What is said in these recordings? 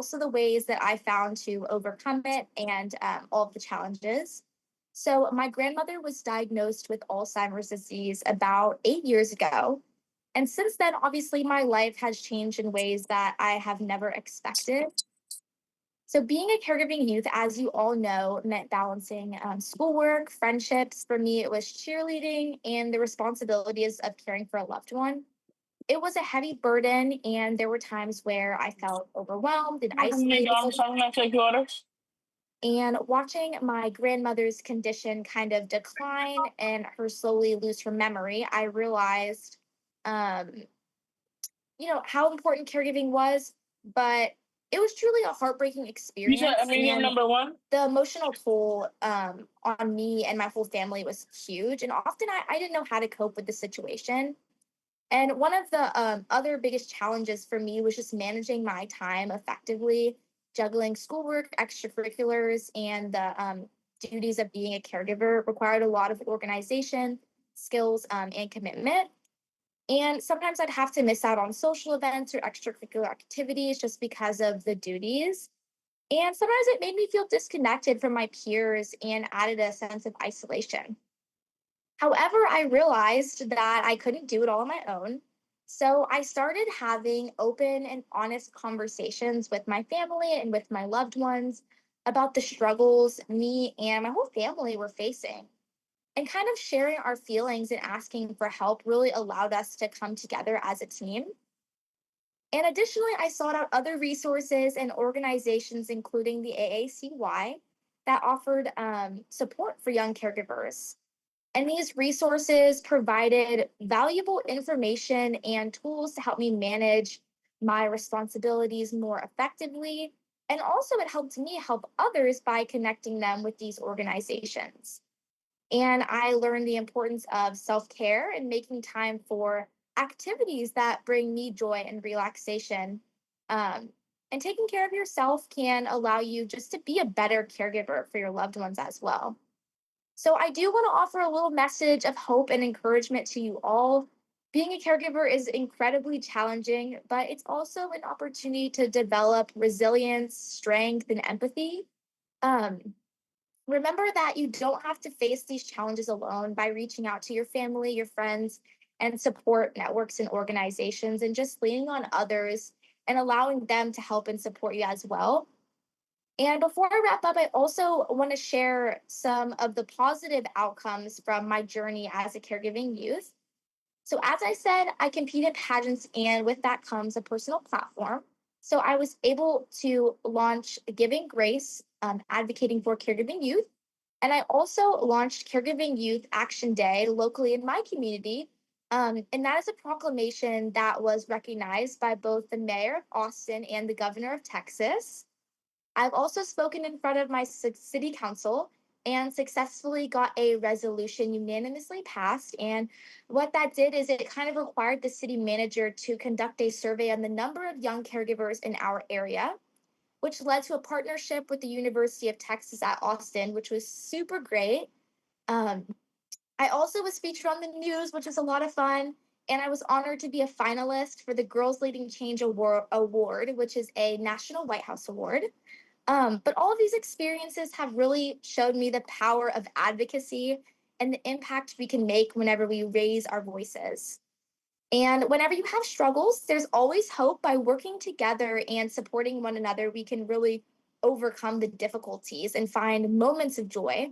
also the ways that I found to overcome it and all of the challenges. So, my grandmother was diagnosed with Alzheimer's disease about 8 years ago. And since then, obviously, my life has changed in ways that I have never expected. So, being a caregiving youth, as you all know, meant balancing schoolwork, friendships. For me, it was cheerleading and the responsibilities of caring for a loved one. It was a heavy burden, and there were times where I felt overwhelmed and isolated. And watching my grandmother's condition kind of decline and her slowly lose her memory, I realized, um, how important caregiving was, but it was truly a heartbreaking You said experience. medium And number one? the emotional toll on me and my whole family was huge. And often I didn't know how to cope with the situation. And one of the other biggest challenges for me was just managing my time effectively, juggling schoolwork, extracurriculars, and the duties of being a caregiver required a lot of organization, skills, and commitment. And sometimes I'd have to miss out on social events or extracurricular activities just because of the duties. And sometimes it made me feel disconnected from my peers and added a sense of isolation. However, I realized that I couldn't do it all on my own. So I started having open and honest conversations with my family and with my loved ones about the struggles me and my whole family were facing. And kind of sharing our feelings and asking for help really allowed us to come together as a team. And additionally, I sought out other resources and organizations, including the AACY, that offered support for young caregivers. And these resources provided valuable information and tools to help me manage my responsibilities more effectively. And also, it helped me help others by connecting them with these organizations. And I learned the importance of self care and making time for activities that bring me joy and relaxation. Um, and taking care of yourself can allow you just to be a better caregiver for your loved ones as well. So I do want to offer a little message of hope and encouragement to you all. Being a caregiver is incredibly challenging, but it's also an opportunity to develop resilience, strength, and empathy. Um, Remember that you don't have to face these challenges alone by reaching out to your family, your friends, and support networks and organizations, and just leaning on others and allowing them to help and support you as well. And before I wrap up, I also want to share some of the positive outcomes from my journey as a caregiving youth. So, as I said, I compete in pageants, and with that comes a personal platform. So, I was able to launch Giving Grace, advocating for caregiving youth. And I also launched Caregiving Youth Action Day locally in my community. And that is a proclamation that was recognized by both the mayor of Austin and the governor of Texas. I've also spoken in front of my city council and successfully got a resolution unanimously passed. And what that did is it kind of required the city manager to conduct a survey on the number of young caregivers in our area, which led to a partnership with the University of Texas at Austin, which was super great. Um, I also was featured on the news, which was a lot of fun. And I was honored to be a finalist for the Girls Leading Change Award, which is a National White House Award. But all of these experiences have really showed me the power of advocacy and the impact we can make whenever we raise our voices. And whenever you have struggles, there's always hope. By working together and supporting one another, we can really overcome the difficulties and find moments of joy.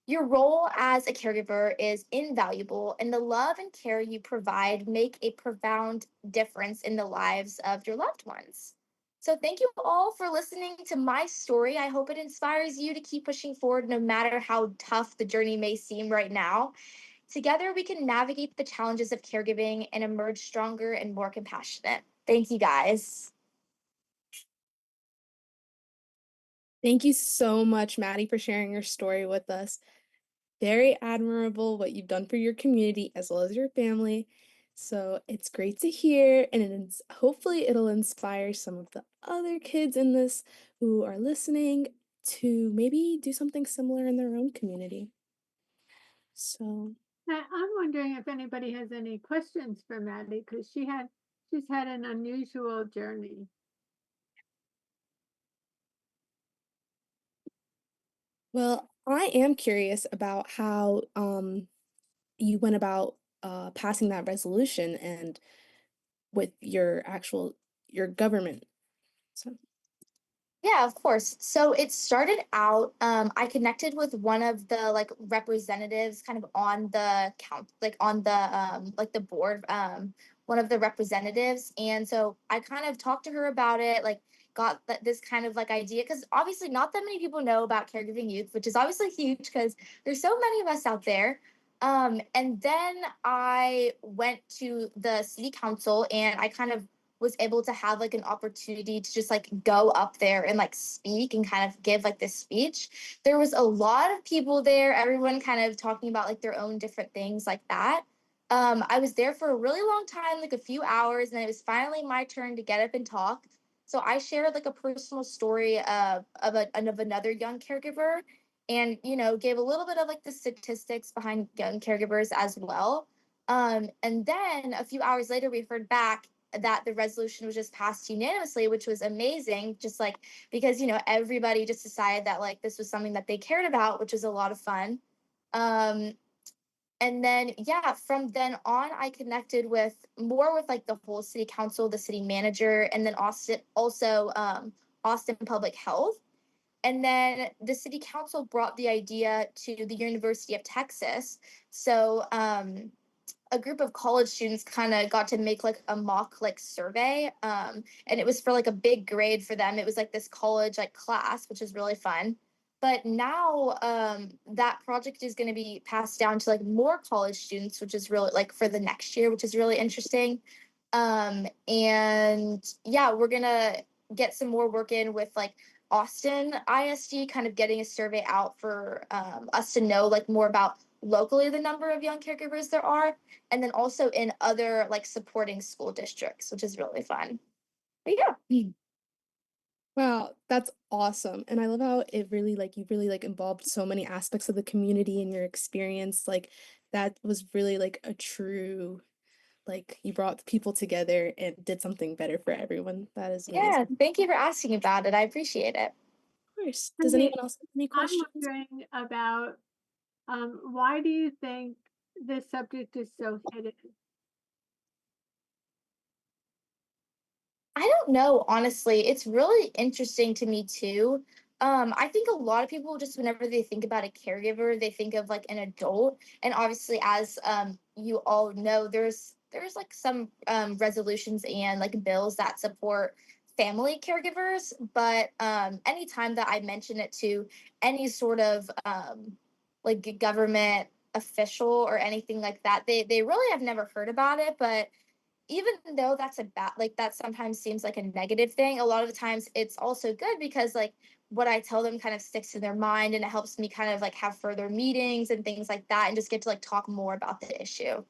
Your role as a caregiver is invaluable, and the love and care you provide make a profound difference in the lives of your loved ones. So, thank you all for listening to my story. I hope it inspires you to keep pushing forward no matter how tough the journey may seem right now. Together, we can navigate the challenges of caregiving and emerge stronger and more compassionate. Thank you, guys. Thank you so much, Maddie, for sharing your story with us. Very admirable what you've done for your community as well as your family. So it's great to hear, and hopefully it'll inspire some of the other kids in this who are listening to maybe do something similar in their own community. So I'm wondering if anybody has any questions for Maddie, because she's had an unusual journey. Well, I am curious about how you went about passing that resolution and with your government. So, Yeah, of course. So it started out, I connected with one of the like representatives kind of on the count, like on the board, one of the representatives. And so I kind of talked to her about it, like got this kind of like idea, because obviously not that many people know about caregiving youth, which is obviously huge because there's so many of us out there. And then I went to the city council and I kind of was able to have like an opportunity to just like go up there and like speak and kind of give like this speech. There was a lot of people there, everyone kind of talking about like their own different things like that. I was there for a really long time, like a few hours, and it was finally my turn to get up and talk. So I shared like a personal story of another young caregiver, and gave a little bit of like the statistics behind young caregivers as well. And then a few hours later, we heard back that the resolution was just passed unanimously, which was amazing. Just like because everybody just decided that like this was something that they cared about, which was a lot of fun. Um, and then yeah, from then on, I connected with more with like the whole city council, the city manager, and then Austin Public Health. And then the city council brought the idea to the University of Texas. So a group of college students kind of got to make like a mock like survey, and it was for like a big grade for them. It was like this college like class, which is really fun. But now that project is going to be passed down to like more college students, which is really like for the next year, which is really interesting. And yeah, we're going to get some more work in with like Austin ISD, kind of getting a survey out for us to know like more about locally the number of young caregivers there are, and then also in other like supporting school districts, which is really fun. But yeah. wow, that's awesome. And I love how it really like you really like involved so many aspects of the community in your experience. Like that was really like a true like you brought people together and did something better for everyone. That is Yeah, amazing. thank you for asking about it. I appreciate it. Of course. Does Cindy, anyone else have any I'm questions? wondering about why do you think this subject is so hidden? I don't know, honestly. It's really interesting to me too. I think a lot of people just whenever they think about a caregiver, they think of like an adult. And obviously, as you all know, there's like some resolutions and like bills that support family caregivers. But anytime that I mention it to any sort of like government official or anything like that, they really have never heard about it. But even though that's a bad like that sometimes seems like a negative thing, a lot of the times it's also good because like what I tell them kind of sticks in their mind and it helps me kind of like have further meetings and things like that and just get to like talk more about the issue.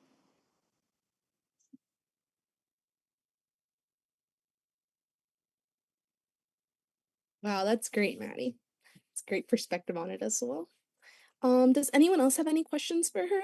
Wow, that's great, Maddie. It's great perspective on it as well. Does anyone else have any questions for her?